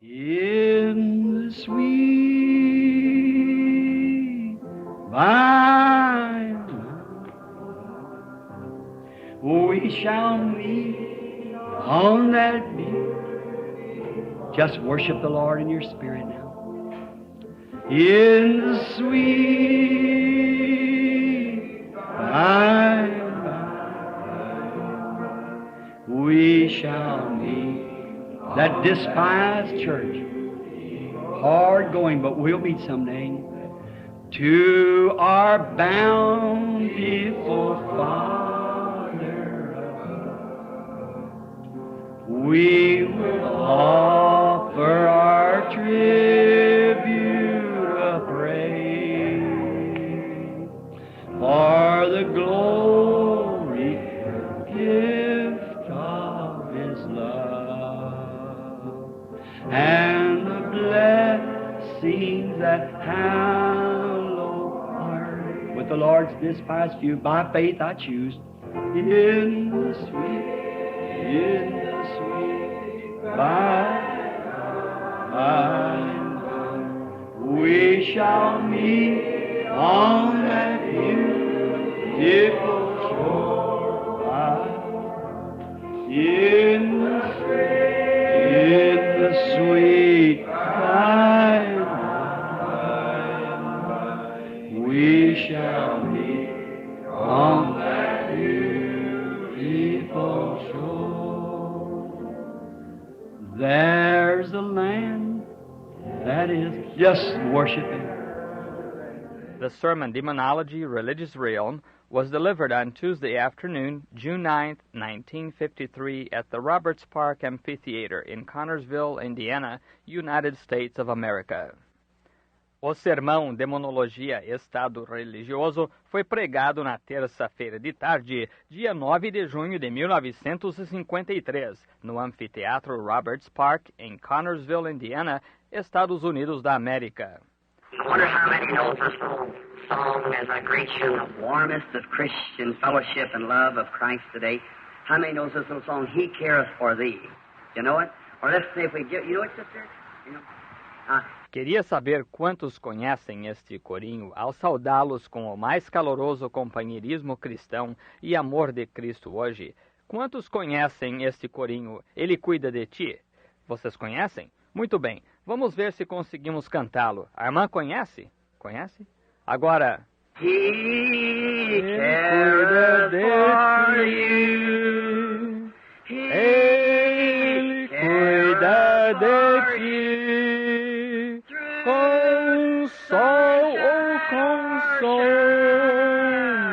In the sweet by and by, we shall meet on that beach. Just worship the Lord in your spirit now. In the sweet by and by, we shall meet. That despised church, hard going, but we'll meet someday. To our bountiful Father, we will offer our tribute of praise for the glory gift of His love and the blessings that hallow our. With the Lord's despised few, by faith I choose. In the sweet by and by, we shall meet on that beautiful shore. In the sweet by and by, we shall meet on that beautiful shore. There's a land that is just worshiping. The sermon Demonology, Religious Realm was delivered on Tuesday afternoon, June 9, 1953, at the Roberts Park Amphitheater in Connersville, Indiana, United States of America. O sermão Demonologia, Estado Religioso foi pregado na terça-feira de tarde, dia 9 de junho de 1953, no Anfiteatro Roberts Park, em Connersville, Indiana, Estados Unidos da América. I wonder how many know this little song as I greet you in the warmest of Christian fellowship and love of Christ today. How many knows this little song, He Careth for Thee? You know it? Or let's see if we get, you know it, sister? You know? Queria saber quantos conhecem este corinho ao saudá-los com o mais caloroso companheirismo cristão e amor de Cristo hoje. Quantos conhecem este corinho? Ele cuida de ti. Vocês conhecem? Muito bem, vamos ver se conseguimos cantá-lo. A irmã conhece? Conhece? Agora... He careth for you. Ele cuida de ti. Com sol ou com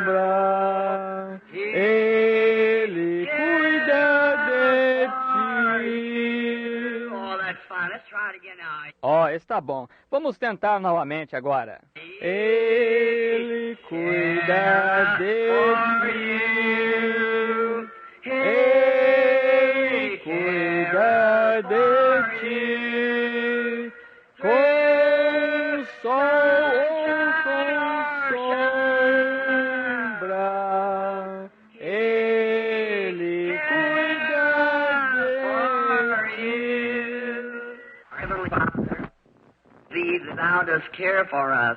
sombra, Ele cuida de ti. Oh, that's fine. Let's try it again now. Oh, está bom. Vamos tentar novamente agora. Ele cuida de ti. Ele cuida de ti. Com sol ou com sombra, Ele cuida de ti. Heavenly Father, thee that thou dost care for us,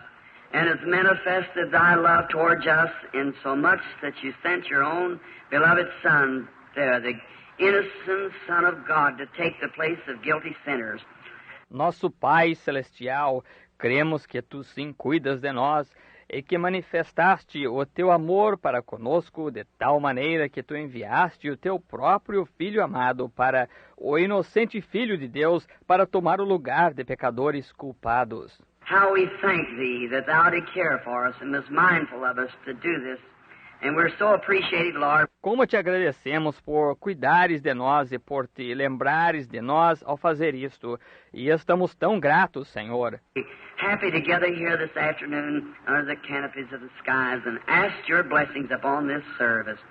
and hast manifested thy love towards us in so much that you sent your own beloved Son there, the innocent Son of God, to take the place of guilty sinners. Nosso Pai Celestial, cremos que Tu sim cuidas de nós e que manifestaste o Teu amor para conosco de tal maneira que Tu enviaste o Teu próprio Filho amado para o inocente Filho de Deus para tomar o lugar de pecadores culpados. How we thank Thee that Thou did care for us and was mindful of us to do this. And we're so appreciative, Lord. Como Te agradecemos por cuidares de nós e por Te lembrares de nós ao fazer isto. E estamos tão gratos, Senhor. Happy to gather here this afternoon under the canopies of the skies and ask Your blessings upon this service.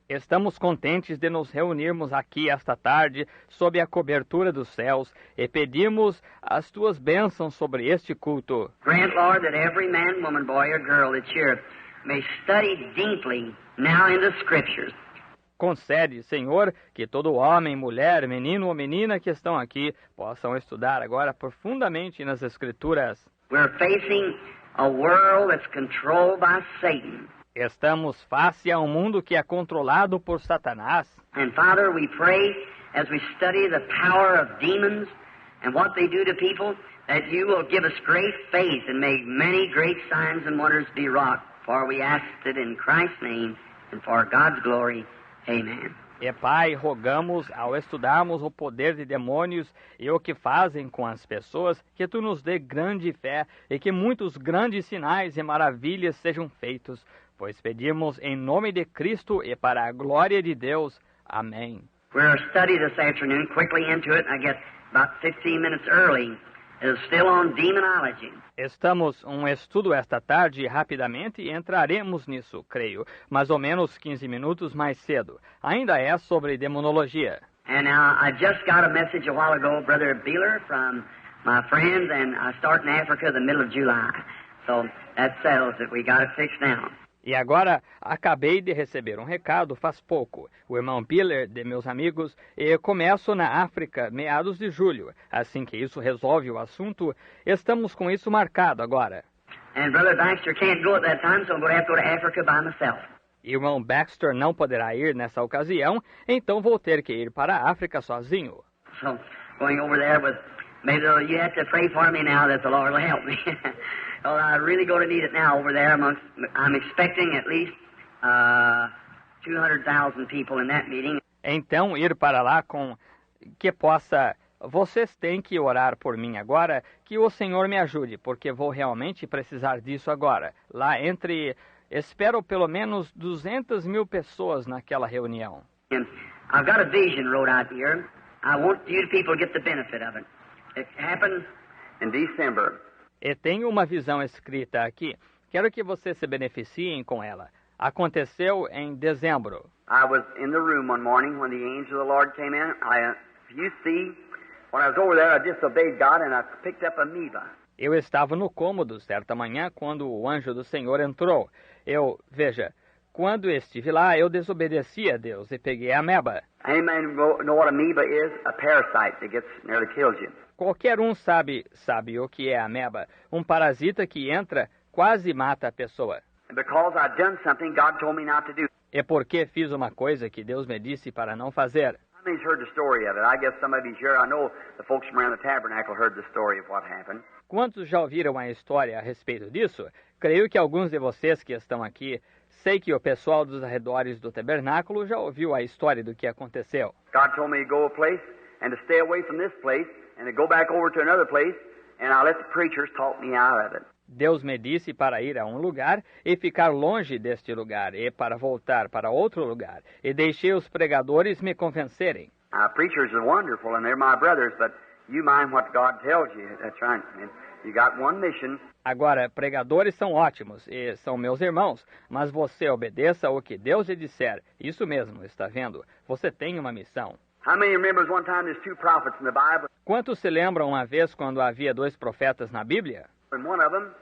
Estamos contentes de nos reunirmos aqui esta tarde sob a cobertura dos céus e pedimos as Tuas bênçãos sobre este culto. Grant, Lord, that every man, woman, boy, or girl that's here may study deeply now in the Scriptures. Concede, Senhor, que todo homem, mulher, menino ou menina que estão aqui possam estudar agora profundamente nas Escrituras. We're facing a world that's controlled by Satan. Estamos face a um mundo que é controlado por Satanás. And Father, we pray as we study the power of demons and what they do to people, that you will give us great faith and make many great signs and wonders be wrought. For we ask it in Christ's name and for God's glory. Amen. E Pai, rogamos, ao estudarmos o poder de demônios e o que fazem com as pessoas, que Tu nos dê grande fé e que muitos grandes sinais e maravilhas sejam feitos, pois pedimos em nome de Cristo e para a glória de Deus. Amém. We're study this afternoon, quickly into it, I get about 15 minutes early. It's still on demonology. Estamos estudo esta tarde e rapidamente entraremos nisso, creio, mais ou menos 15 minutos mais cedo. Ainda é sobre demonologia. And now I just got a message a while ago, Brother Beeler, from my friends, and I start in Africa the middle of July. So that settles it. We got it fixed now. E agora acabei de receber um recado faz pouco. O irmão Biller, de meus amigos, e começo na África, meados de julho. Assim que isso resolve o assunto, estamos com isso marcado agora. And Brother Baxter can't go at that time, so I'm going to have to go to Africa by myself. E o irmão Baxter não poderá ir nessa ocasião, então vou ter que ir para a África sozinho. So going over there with, maybe you have to pray for me now that the Lord will help me. Well, I really going to need it now over there. I'm expecting at least 200,000 people in that meeting. Então, ir para lá com que possa... Vocês têm que orar por mim agora, que o Senhor me ajude, porque vou realmente precisar disso agora. Lá espero pelo menos 200,000 pessoas naquela reunião. And I've got a vision wrote out here. I want you people to get the benefit of it. It happened in December. E tenho uma visão escrita aqui. Quero que vocês se beneficiem com ela. Aconteceu em dezembro. I was in the room one morning when the angel of the Lord came in. You see, when I was over there, I disobeyed God and I picked up amoeba. Eu estava no cômodo certa manhã quando o anjo do Senhor entrou. Veja, quando estive lá, eu desobedeci a Deus e peguei a ameba. Any man know what amoeba is? A parasite that nearly kills you. Qualquer um sabe o que é a ameba, um parasita que entra, quase mata a pessoa. Because I'd done something God told me not to do. É porque fiz uma coisa que Deus me disse para não fazer. How many's heard the story of it? I guess some of you's here. I know the folks from around the tabernacle heard the story of what happened. Quantos já ouviram a história a respeito disso? Creio que alguns de vocês que estão aqui, sei que o pessoal dos arredores do tabernáculo já ouviu a história do que aconteceu. God told me to go a place and to stay away from this place and to go back over to another place, and I let the preachers talk me out of it. Deus me disse para ir a um lugar e ficar longe deste lugar, e para voltar para outro lugar, e deixei os pregadores me convencerem. Preachers are wonderful, and they're my brothers, but you mind what God tells you. That's right. You got one mission. Agora, pregadores são ótimos, e são meus irmãos, mas você obedeça o que Deus lhe disser. Isso mesmo, está vendo? Você tem uma missão. How many remembers one time there's two prophets in the Bible? Quantos se lembram uma vez quando havia 2 profetas na Bíblia? And one of them,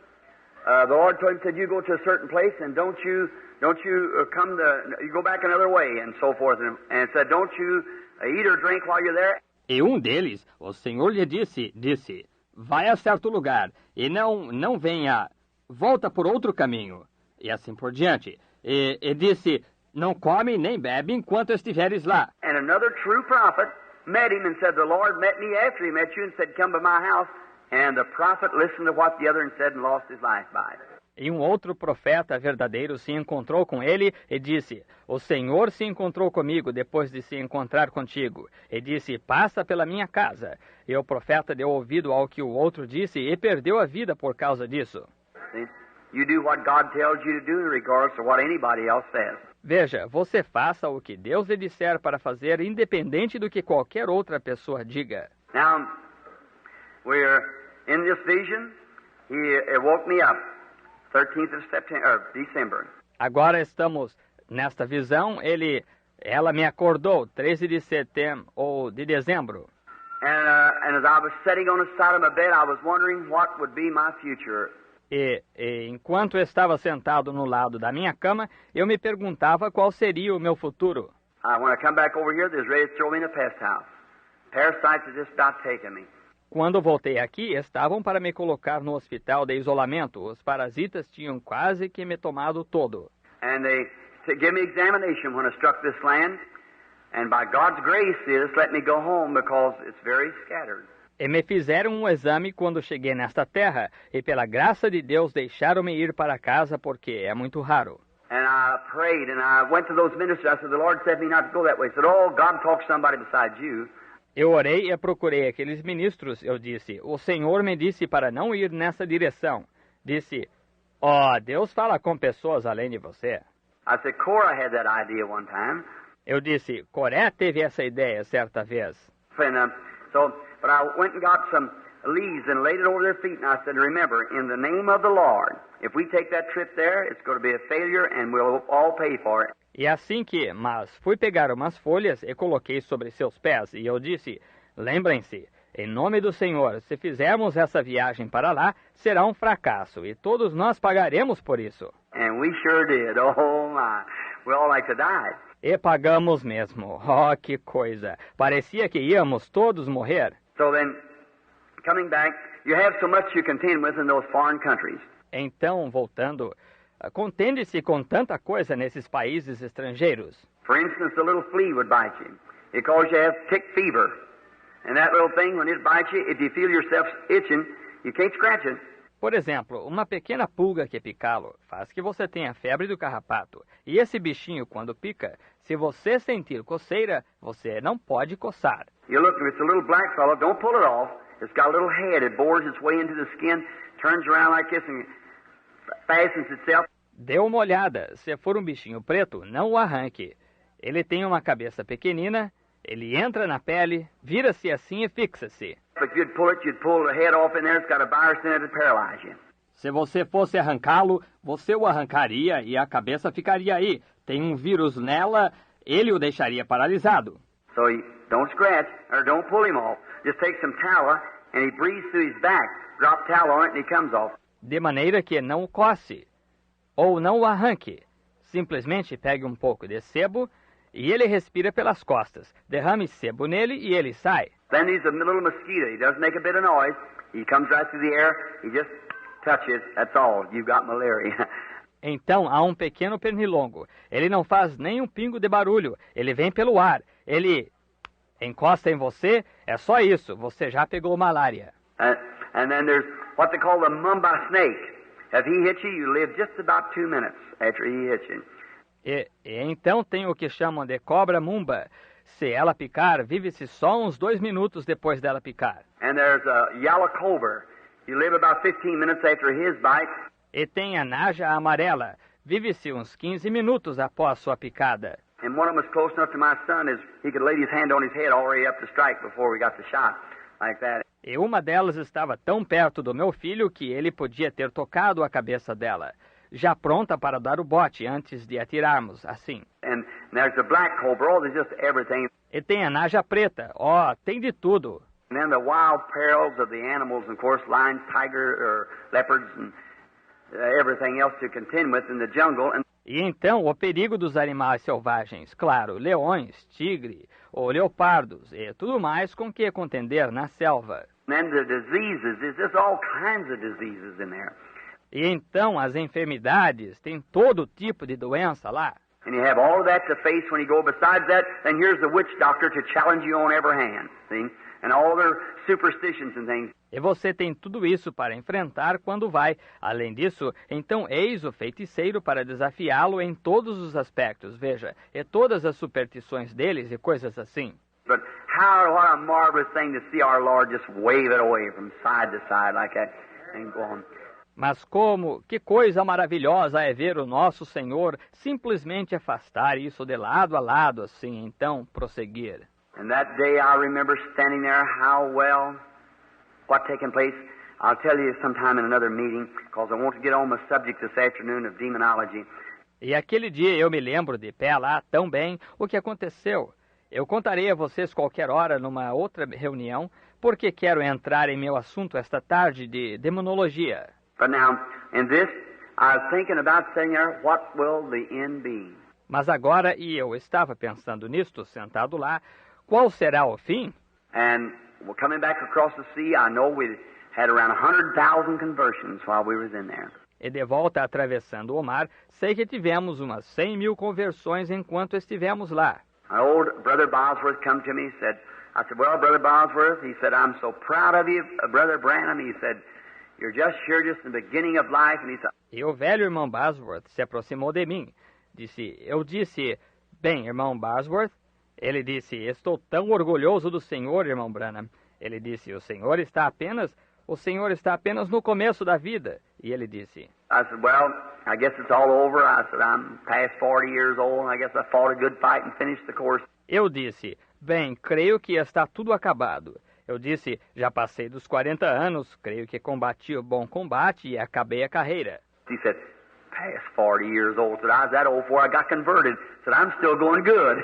the Lord told him, said, you go to a certain place and don't you you go back another way and so forth. And said, don't you eat or drink while you're there. E um deles, o Senhor lhe disse, vai a certo lugar e não venha, volta por outro caminho. E assim por diante. E disse, não come nem bebe enquanto estiveres lá. And another true prophet met him and said, the Lord met me after he met you and said, come to my house. And the prophet listened to what the other said and lost his life by it. E um outro profeta verdadeiro se encontrou com ele e disse, o Senhor se encontrou comigo depois de se encontrar contigo. E disse, passa pela minha casa. E o profeta deu ouvido ao que o outro disse e perdeu a vida por causa disso. See? You do what God tells you to do regardless of what anybody else says. Veja, você faça o que Deus lhe disser para fazer, independente do que qualquer outra pessoa diga. Now, we're in this vision. It woke me up, 13th of December. Agora estamos nesta visão. Ela me acordou, 13 de setembro ou de dezembro. And as I was sitting on the side of my bed, I was wondering what would be my future. E enquanto estava sentado no lado da minha cama, eu me perguntava qual seria o meu futuro. When I come back over here, they're ready to throw me in a pest house. Parasites have just about taken me. Quando voltei aqui, estavam para me colocar no hospital de isolamento. Os parasitas tinham quase que me tomado todo. And they give me examination when I struck this land. And by God's grace, they just let me go home because it's very scattered. E me fizeram um exame quando cheguei nesta terra, e pela graça de Deus deixaram-me ir para casa porque é muito raro. And I prayed, and I went to those ministers. I said, the Lord said me not to go that way. He said, oh, God talks to somebody besides you. Eu orei e procurei aqueles ministros. Eu disse, o Senhor me disse para não ir nessa direção. Disse, Deus fala com pessoas além de você. I said, Korah had that idea one time. Eu disse, Coré teve essa ideia certa vez. And but I went and got some leaves and laid it over their feet, and I said, remember, in the name of the Lord, if we take that trip there, it's going to be a failure, and we'll all pay for it. E assim que, mas fui pegar umas folhas e coloquei sobre seus pés, e eu disse, lembrem-se, em nome do Senhor, se fizermos essa viagem para lá, será um fracasso, e todos nós pagaremos por isso. And we sure did. Oh, my. We all like to die. E pagamos mesmo. Oh, que coisa. Parecia que íamos todos morrer. So then, coming back, you have so much you contend with in those foreign countries. Então, voltando, contende-se com tanta coisa nesses países estrangeiros. For instance, a little flea would bite you. It causes you to have tick fever. And that little thing, when it bites you, if you feel yourself itching, you can't scratch it. Por exemplo, uma pequena pulga que picá-lo faz que você tenha febre do carrapato. E esse bichinho, quando pica, se você sentir coceira, você não pode coçar. You look, if it's a little black fellow, don't pull it off. It's got a little head. It bores its way into the skin, turns around like this, and fastens itself. Dê uma olhada. Se for um bichinho preto, não o arranque. Ele tem uma cabeça pequenina, ele entra na pele, vira-se assim e fixa-se. If you'd pull it, you'd pull the head off in there. It's got a virus in it to paralyze you. Se você fosse arrancá-lo, você o arrancaria e a cabeça ficaria aí. Tem um vírus nela, ele o deixaria paralisado. So you don't scratch or don't pull him off. Just take some tallow and he breathes through his back. Drop tallow on it and he comes off. De maneira que não o coce ou não o arranque. Simplesmente pegue um pouco de sebo e ele respira pelas costas. Derrame sebo nele e ele sai. Then he's a little mosquito. He doesn't make a bit of noise. He comes right through the air. He just touches. That's all. You've got malaria. Então há um pequeno pernilongo. Ele não faz nem um pingo de barulho. Ele vem pelo ar. Ele encosta em você. É só isso. Você já pegou malária. And then there's what they call the mamba snake. If he hits you, you live just about 2 minutes after he hits you. E então tem o que chamam de cobra mumba. Se ela picar, vive-se só uns 2 minutos depois dela picar. And there's a yellow cobra. You live about 15 minutes after his bite. E tem a naja amarela. Vive-se uns 15 minutos após sua picada. And one of them was close enough to my son as he could lay his hand on his head all the way up to strike before we got the shot, like that. E uma delas estava tão perto do meu filho que ele podia ter tocado a cabeça dela, já pronta para dar o bote antes de atirarmos, assim. And there's the black cobra. Oh, there's just everything. E tem a naja preta. Tem de tudo. And then the wild perils of the animals, of course, lions, tiger, or leopards, and everything else to contend with in the jungle. And E então o perigo dos animais selvagens, claro, leões, tigre ou leopardos e tudo mais com que contender na selva. then the diseases, there's just all kinds of diseases in there. E então as enfermidades, tem todo tipo de doença lá. And you have all of that to face when you go. Besides that, then here's the witch doctor to challenge you on every hand, see? And all their superstitions and things. E você tem tudo isso para enfrentar quando vai. Além disso, então eis o feiticeiro para desafiá-lo em todos os aspectos, veja, e todas as superstições deles e coisas assim. But what a marvelous thing to see our Lord just wave it away from side to side like that and go on. Mas que coisa maravilhosa é ver o nosso Senhor simplesmente afastar isso de lado a lado, assim, então prosseguir. And that day I remember standing there, how well, what taking place. I'll tell you sometime in another meeting, because I want to get on the subject this afternoon of demonology. E aquele dia eu me lembro de pé lá tão bem o que aconteceu. Eu contarei a vocês qualquer hora numa outra reunião, porque quero entrar em meu assunto esta tarde de demonologia. But now, in this, I was thinking about saying there, what will the end be? Mas agora, e eu estava pensando nisto, sentado lá, qual será o fim? And coming back across the sea, I know we had around 100,000 conversions while we was in there. E de volta atravessando o mar, sei que tivemos umas 100.000 conversões enquanto estivemos lá. An old Brother Bosworth come to me and said, I said, well, Brother Bosworth, he said, I'm so proud of you, Brother Branham. He said, you're just in the beginning of life. And he said, E o velho irmão Bosworth se aproximou de mim. Eu disse, bem, irmão Bosworth. Ele disse, estou tão orgulhoso do Senhor, irmão Branham. Ele disse, o Senhor está apenas no começo da vida. E ele disse, I said, well, I guess it's all over. I said, I'm past 40 years old, and I guess I fought a good fight and finished the course. eu disse, bem, creio que está tudo acabado. Eu disse, já passei dos 40 anos, creio que combati o bom combate e acabei a carreira. He said, past 40 years old. I said, I was that old before I got converted. I said, I'm still going good.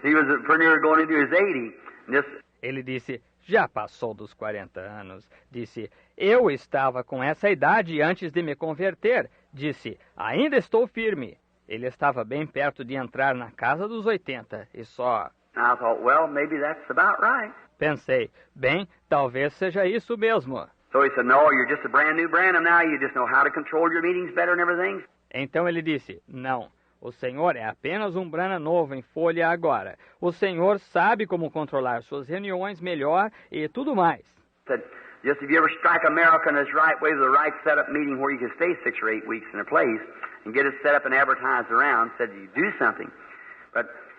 He was pretty near going into his 80. And this, Ele disse, já passou dos 40 anos. Disse, eu estava com essa idade antes de me converter. Disse, ainda estou firme. Ele estava bem perto de entrar na casa dos 80 e só... I thought, well, maybe that's about right. Pensei, bem, talvez seja isso mesmo. So he said, no, you're just a brand new Branham now. You just know how to control your meetings better and everything. Então ele disse, não, o Senhor é apenas um Branham novo em folha agora. O Senhor sabe como controlar suas reuniões melhor e tudo mais. Said, just if you ever strike America in its right way with the right setup meeting where you can stay 6 or 8 weeks in a place and get it set up and advertised around, said you do something.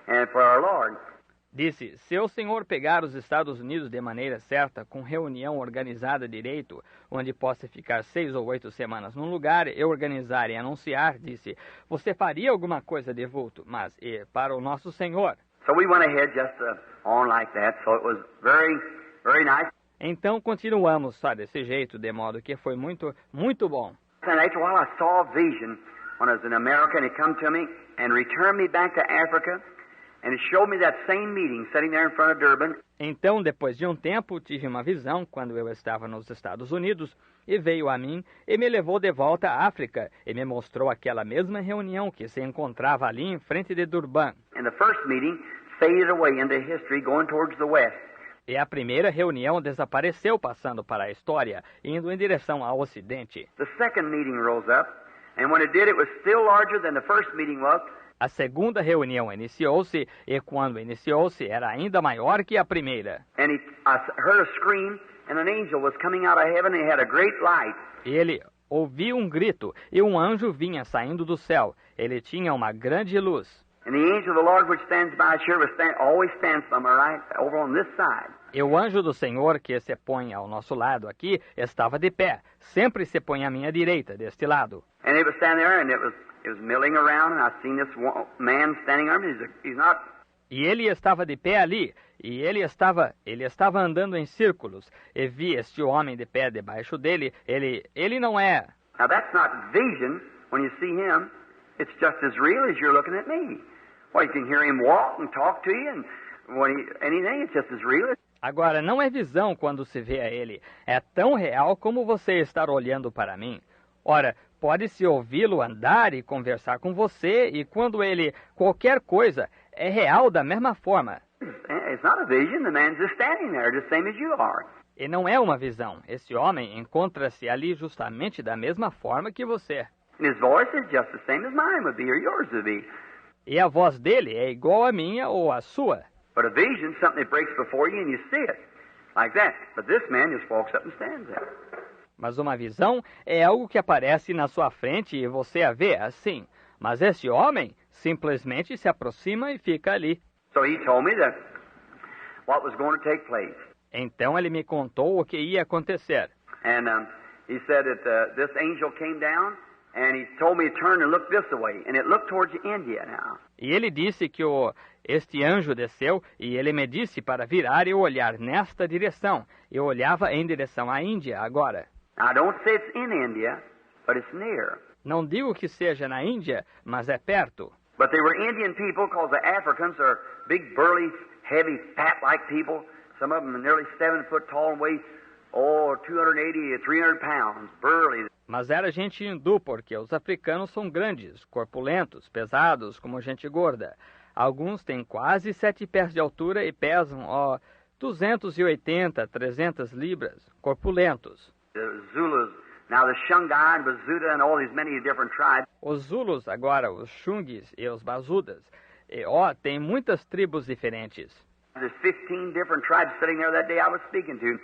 And for our Lord. Disse, se o Senhor pegar os Estados Unidos de maneira certa, com reunião organizada direito, onde possa ficar 6 ou 8 semanas num lugar, e organizar e anunciar, disse, você faria alguma coisa de vulto, mas e para o nosso Senhor. So we went ahead just on like that, so it was very, very nice. Então continuamos só desse jeito, de modo que foi muito, muito bom. And after a while I saw a vision when I was in America, and he come to me and returned me back to Africa. And he showed me that same meeting sitting there in front of Durban. Então, depois de um tempo, tive uma visão quando eu estava nos Estados Unidos e veio a mim e me levou de volta à África e me mostrou aquela mesma reunião que se encontrava ali em frente de Durban. And the first meeting faded away into history going towards the west. E a primeira reunião desapareceu passando para a história, indo em direção ao ocidente. The second meeting rose up, and when it did, it was still larger than the first meeting was. A segunda reunião iniciou-se, e quando iniciou-se, era ainda maior que a primeira. And I heard a scream, and an angel was coming out of heaven, and he had a great light. Ele ouviu um grito, e um anjo vinha saindo do céu. Ele tinha uma grande luz. And the angel of the Lord which stands by sure always stands somewhere right over on this side. E o anjo do Senhor, que se põe ao nosso lado aqui, estava de pé. Sempre se põe à minha direita, deste lado. And it was standing there, and it was milling around, and I seen this man standing there. He's not. E ele estava de pé ali, e ele estava andando em círculos. E vi este homem de pé debaixo dele. Ele não é. Now that's not vision. When you see him, it's just as real as you're looking at me. Well, you can hear him walk and talk to you, and anything. It's just as real. Agora, não é visão quando se vê a ele. É tão real como você estar olhando para mim. Ora, pode-se ouvi-lo andar e conversar com você, e quando ele, qualquer coisa, é real da mesma forma. It's not a vision. The man's just standing there, just same as you are. E não é uma visão. Esse homem encontra-se ali justamente da mesma forma que você. And his voice is just the same as mine would be or yours would be. E a voz dele é igual à minha ou à sua. But a vision is something that breaks before you and you see it, like that. But this man just walks up and stands there. Mas uma visão é algo que aparece na sua frente e você a vê assim. Mas esse homem simplesmente se aproxima e fica ali. So he told me that what was going to take place. Então ele me contou o que ia acontecer. And he said that this angel came down and he told me to turn and look this way. And it looked towards India now. E ele disse que este anjo desceu e ele me disse para virar e olhar nesta direção. Eu olhava em direção à Índia agora. I don't say it's in India, but it's near. Não digo que seja na Índia, mas é perto. But they were Indian people because the Africans are big, burly, heavy, fat-like people. Some of them are nearly 7 foot tall and weigh 280 to 300 pounds, burly. Mas era gente hindu, porque os africanos são grandes, corpulentos, pesados, como gente gorda. Alguns têm quase 7 pés de altura e pesam, 280, 300 libras, corpulentos. The Zulus, now the Shungai and Bazuda and all these many different tribes. Os Zulus, agora os Xungis e os Bazudas, tem muitas tribos diferentes. There's 15 different tribes sitting there that day I was speaking to.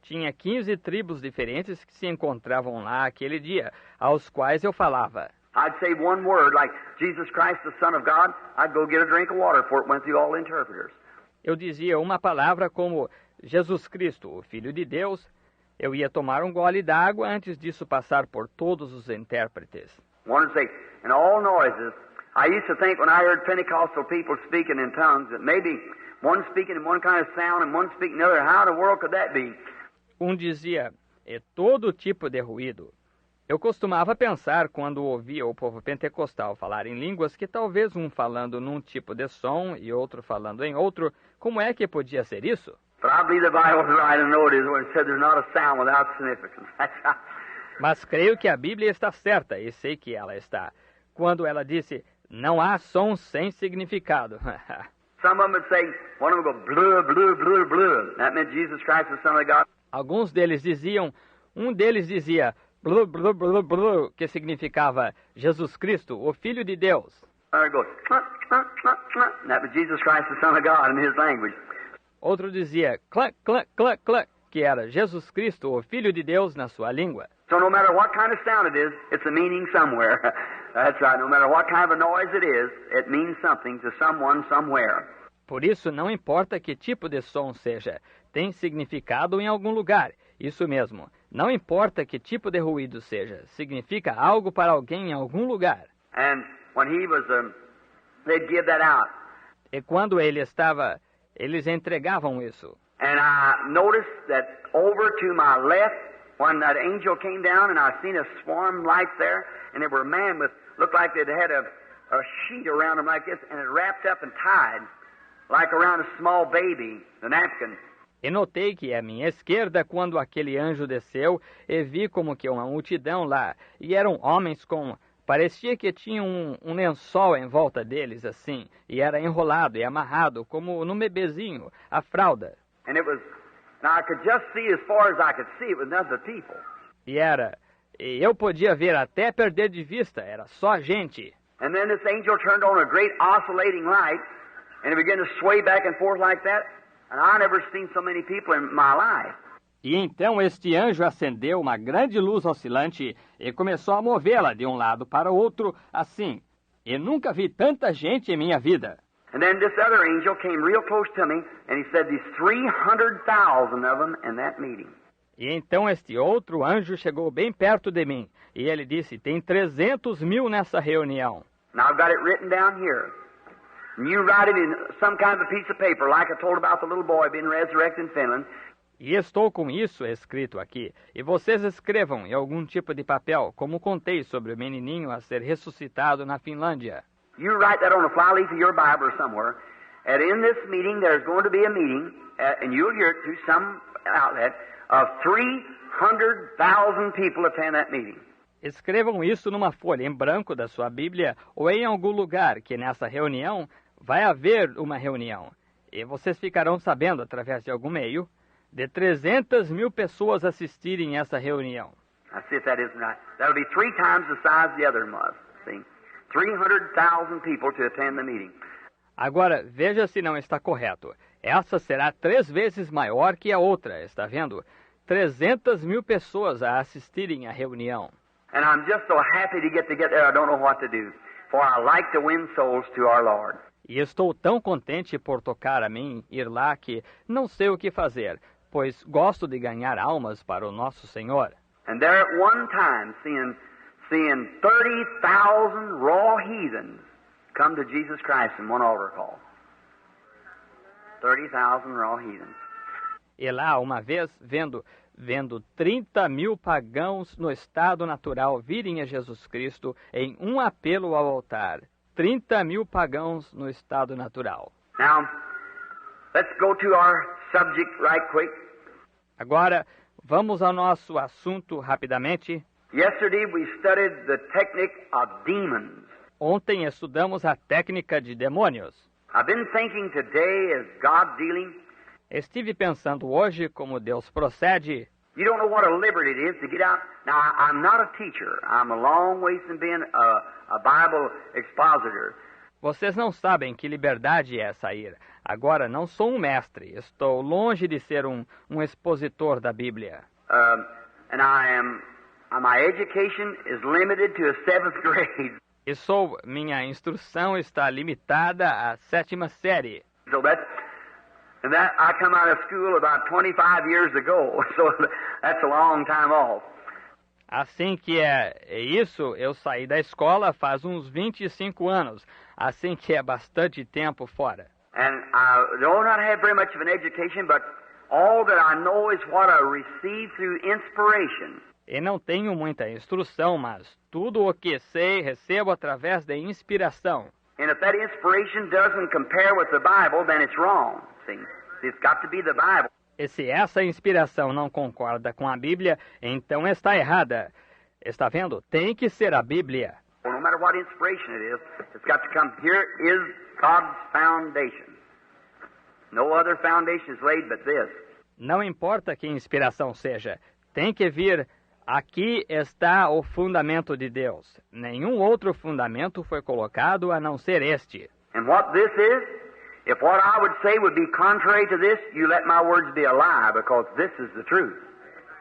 Tinha 15 tribos diferentes que se encontravam lá aquele dia, aos quais eu falava. I'd say one word, like Jesus Christ, the Son of God, I'd go get a drink of water before it went through all the interpreters. Eu dizia uma palavra como Jesus Cristo, o Filho de Deus. Eu ia tomar um gole d'água antes disso passar por todos os intérpretes. One would say, in all noises, I used to think when I heard Pentecostal people speaking in tongues that maybe one speaking in one kind of sound and one speaking another. How in the world could that be? Dizia, todo tipo de ruído. Eu costumava pensar, quando ouvia o povo pentecostal falar em línguas, que talvez um falando num tipo de som e outro falando em outro, como é que podia ser isso? But I believe the Bible's right and know it is when it said there's not a sound without significance. Mas creio que a Bíblia está certa, e sei que ela está, quando ela disse, não há som sem significado. Some of them would say, one of them would go, blue, blue, blue, blue. That meant Jesus Christ, the Son of God. Alguns deles diziam, um deles dizia, blu, blu, blu, blu, que significava Jesus Cristo, o Filho de Deus. Or it goes, that was Jesus Christ, the Son of God, in his language. Outro dizia, clac, clac, clac, clac, que era Jesus Cristo, o Filho de Deus, na sua língua. So no matter what kind of sound it is, it's a meaning somewhere. That's right. No matter what kind of a noise it is, it means something to someone somewhere. Por isso, não importa que tipo de som seja, tem significado em algum lugar. Isso mesmo. Não importa que tipo de ruído seja, significa algo para alguém em algum lugar. And when he was, they'd give that out. E quando ele estava, eles entregavam isso. And I noticed that over to my left, when that angel came down, and I seen a swarm of lights there, and they were a man with, looked like they'd had a sheet around them like this, and it wrapped up and tied, like around a small baby, the napkin. E notei que à minha esquerda, quando aquele anjo desceu, e vi como que uma multidão lá, e eram homens com... Parecia que tinham um lençol em volta deles, assim, e era enrolado e amarrado, como num bebezinho, a fralda. And it was, now I could just see as far as I could see, it was none but people. E eu podia ver até perder de vista, era só gente. And then this angel turned on a great oscillating light, and it began to sway back and forth like that, and I never seen so many people in my life. E então este anjo acendeu uma grande luz oscilante e começou a movê-la de um lado para o outro, assim. E nunca vi tanta gente em minha vida. And then this other angel came real close to me, and he said there's 300,000 of them in that meeting. E então este outro anjo chegou bem perto de mim, e ele disse, tem 300 mil nessa reunião. Now I've got it written down here. And you write it in some kind of a piece of paper, like I told about the little boy being resurrected in Finland. E estou com isso escrito aqui. E vocês escrevam em algum tipo de papel, como contei sobre o menininho a ser ressuscitado na Finlândia. You write that on a flyleaf of your Bible or somewhere. And in this meeting, there's going to be a meeting, and you'll hear it through some outlet, of 300,000 people attend that meeting. Escrevam isso numa folha em branco da sua Bíblia ou em algum lugar que nessa reunião vai haver uma reunião. E vocês ficarão sabendo, através de algum meio, de 300 mil pessoas assistirem essa reunião. I see if that isn't right. That'll be 3 times the size the other was. See? 300,000 people to attend the meeting. Agora, veja se não está correto. Essa será 3 vezes maior que a outra, está vendo? 300 mil pessoas a assistirem à reunião. And I'm just so happy to get there, I don't know what to do. For I like to win souls to our Lord. E estou tão contente por tocar a mim ir lá que não sei o que fazer, pois gosto de ganhar almas para o nosso Senhor. And there at one time, seeing 30,000 raw heathens come to Jesus Christ in one altar call. 30,000 raw heathens. E lá, uma vez, vendo 30 mil pagãos no estado natural virem a Jesus Cristo em um apelo ao altar. 30 mil pagãos no estado natural. Now, let's go to our subject right quick. Agora, Vamos ao nosso assunto rapidamente. Yesterday we studied the technique of demons. Ontem estudamos a técnica de demônios. I've been thinking today as God dealing. Estive pensando hoje como Deus procede. You don't know what a liberty it is to get out. Now, I'm not a teacher. I'm a long ways from being a Bible expositor. Vocês não sabem que liberdade é sair. Agora, não sou um mestre. Estou longe de ser um expositor da Bíblia. And my education is limited to a 7th grade. Minha instrução está limitada à 7ª série. So I come out of school about 25 years ago, so that's a long time off. Assim que é isso, eu saí da escola faz uns 25 anos, assim que é bastante tempo fora. And I do not have very much of an education, but all that I know is what I received through inspiration. E não tenho muita instrução, mas tudo o que sei recebo através da inspiração. And if that inspiration doesn't compare with the Bible, then it's wrong. See, it's got to be the Bible. E se essa inspiração não concorda com a Bíblia, então está errada. Está vendo? Tem que ser a Bíblia. Well, no matter what inspiration it is, it's got to come. Here is God's foundation. No other foundation is laid but this. Não importa que inspiração seja, tem que vir. Aqui está o fundamento de Deus. Nenhum outro fundamento foi colocado a não ser este. And what this is, if what I would say would be contrary to this, you let my words be a lie, because this is the truth.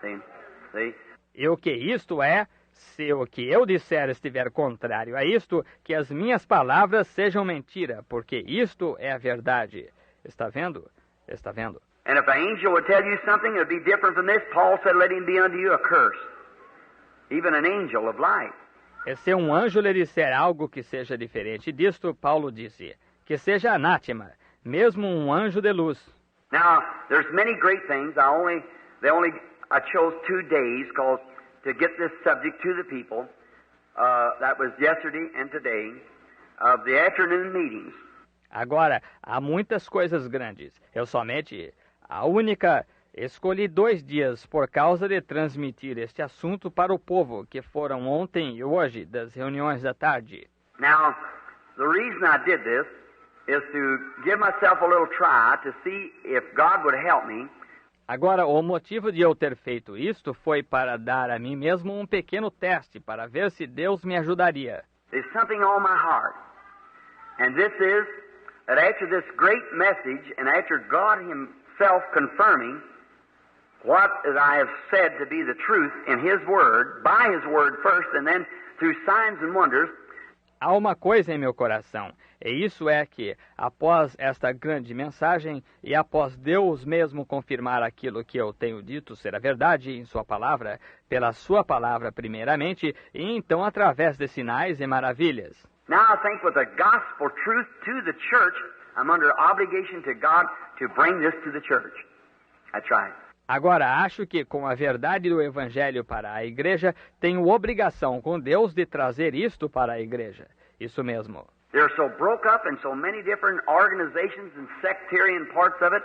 See? E o que isto é, se o que eu disser estiver contrário a isto, que as minhas palavras sejam mentira, porque isto é a verdade. Está vendo? Está vendo? And if an angel would tell you something that would be different from this, Paul said, let him be unto you a curse. Even an angel of light. E se um anjo lhe disser algo que seja diferente disto, Paulo disse, que seja anátema, mesmo um anjo de luz. Now, there's many great things. I chose 2 days to get this subject to the people. That was yesterday and today, of the afternoon meetings. Agora, há muitas coisas grandes. Escolhi 2 dias por causa de transmitir este assunto para o povo, que foram ontem e hoje, das reuniões da tarde. Now, the reason I did this is to give myself a little try to see if God would help me. Agora, o motivo de eu ter feito isto foi para dar a mim mesmo um pequeno teste, para ver se Deus me ajudaria. There's something on my heart. And this is that after this great message, and after God Himself confirming what I have said to be the truth in His Word, by His Word first, and then through signs and wonders. Há uma coisa em meu coração, e isso é que, após esta grande mensagem, e após Deus mesmo confirmar aquilo que eu tenho dito ser a verdade em Sua palavra, pela Sua palavra primeiramente, e então através de sinais e maravilhas. Now I think with the gospel truth to the church, I'm under obligation to God to bring this to the church. That's right. Agora, acho que com a verdade do Evangelho para a igreja, tenho obrigação com Deus de trazer isto para a igreja. Isso mesmo. They're so broke up in so many different organizations and sectarian parts of it,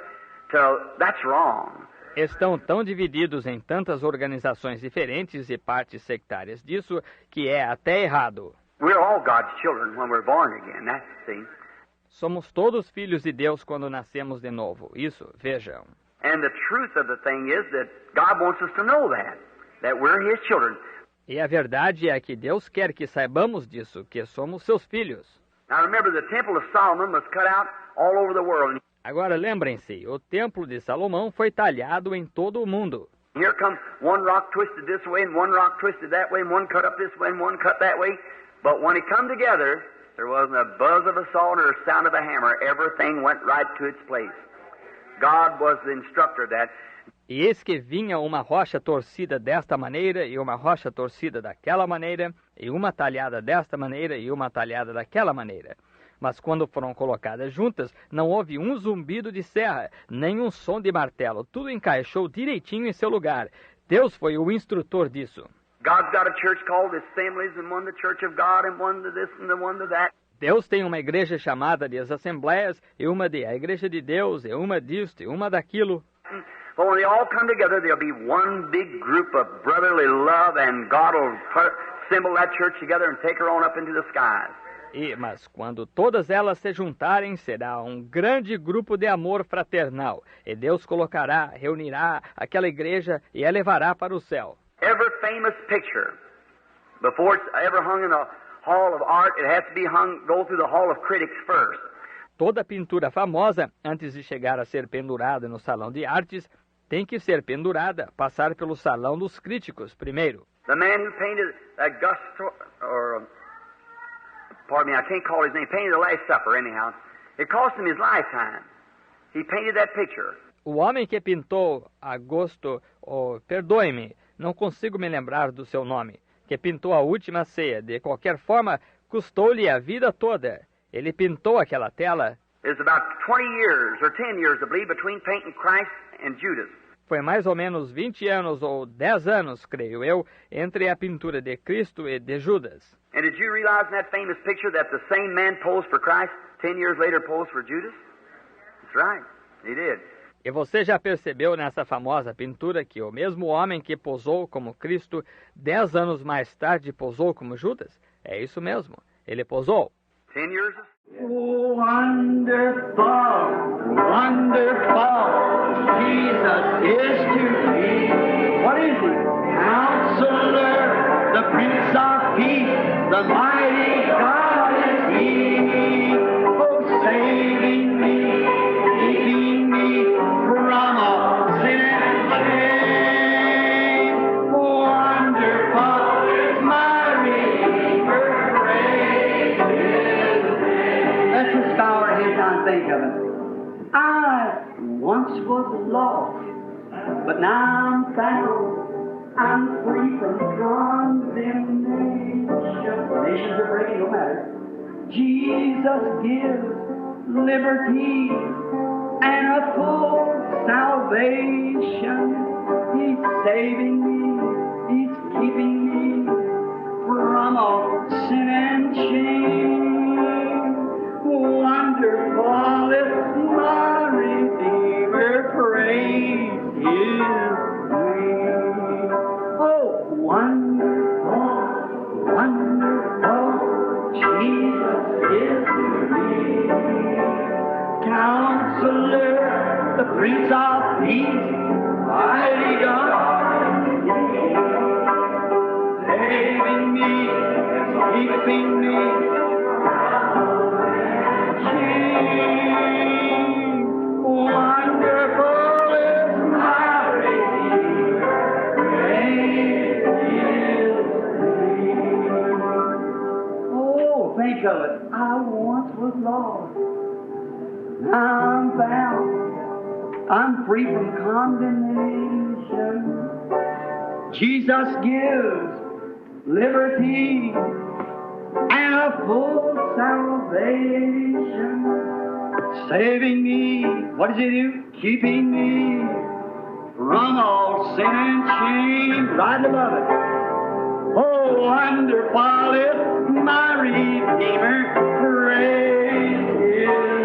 that's wrong. Estão tão divididos em tantas organizações diferentes e partes sectárias disso, que é até errado. We're all God's children when we're born again, see? Somos todos filhos de Deus quando nascemos de novo. Isso, vejam. And the truth of the thing is that God wants us to know that we're His children. E a verdade é que Deus quer que saibamos disso, que somos seus filhos. Now remember, the Temple of Solomon was cut out all over the world. Agora lembrem-se, o Templo de Salomão foi talhado em todo o mundo. Here comes one rock twisted this way and one rock twisted that way and one cut up this way and one cut that way. But when it come together, there wasn't a buzz of a saw or a sound of a hammer. Everything went right to its place. God was the instructor of that. E eis que vinha uma rocha torcida desta maneira, e uma rocha torcida daquela maneira, e uma talhada desta maneira, e uma talhada daquela maneira. Mas quando foram colocadas juntas, não houve um zumbido de serra, nem um som de martelo. Tudo encaixou direitinho em seu lugar. Deus foi o instrutor disso. God's got a church called Assemblies, and one the Church of God, and one to this and the one to that. Deus tem uma igreja chamada de as Assembleias, e uma de a Igreja de Deus, e uma disto, e uma daquilo. But when they all come together, there'll be one big group of brotherly love, and God will assemble that church together and take her on up into the skies. Mas quando todas elas se juntarem, será um grande grupo de amor fraternal. E Deus reunirá aquela igreja e a levará para o céu. Every famous picture, before it's ever hung in a hall of art, it has to be go through the hall of critics first. Toda pintura famosa, antes de chegar a ser pendurada no salão de artes, tem que ser pendurada, passar pelo salão dos críticos primeiro. The man who painted pardon me, I can't call his name, painted the Last Supper anyhow. It cost him his lifetime. He painted that picture. O homem que pintou perdoe-me, não consigo me lembrar do seu nome, que pintou a Última Ceia, de qualquer forma, custou-lhe a vida toda. Ele pintou aquela tela. It's about 20 years or 10 years, I believe, between painting Christ and Judas. Foi mais ou menos 20 anos ou 10 anos, creio eu, entre a pintura de Cristo e de Judas. And did you realize in that famous picture that the same man posed for Christ 10 years later posed for Judas? That's right, he did. E você já percebeu nessa famosa pintura que o mesmo homem que posou como Cristo 10 anos mais tarde posou como Judas? É isso mesmo, ele posou. 10 years? Wonderful, wonderful, Jesus is to me. What is he? Counselor, the Prince of Peace, the mighty God is he. Oh, saving me, keeping me from all sin and shame. Wonderful is my Redeemer, praise his name. Let's just bow our heads and think of it. I once was lost, but now I'm found. I'm free from condemnation. Nations are breaking, no matter. Jesus gives liberty and a full salvation. He's saving me, He's keeping me from all sin and shame. Wonderful is my Redeemer, praise His name. Oh, wonderful, wonderful, Jesus is to me. Counselor, the Prince of Peace, mighty God, saving me, keeping me. Wonderful is my Redeemer, praise His name. Oh, think of it. I once was lost. Now I'm found. I'm free from condemnation. Jesus gives liberty and a full salvation. Saving me, what does He do? Keeping me from all sin and shame. Right above it. Oh, wonderful is my Redeemer, praise His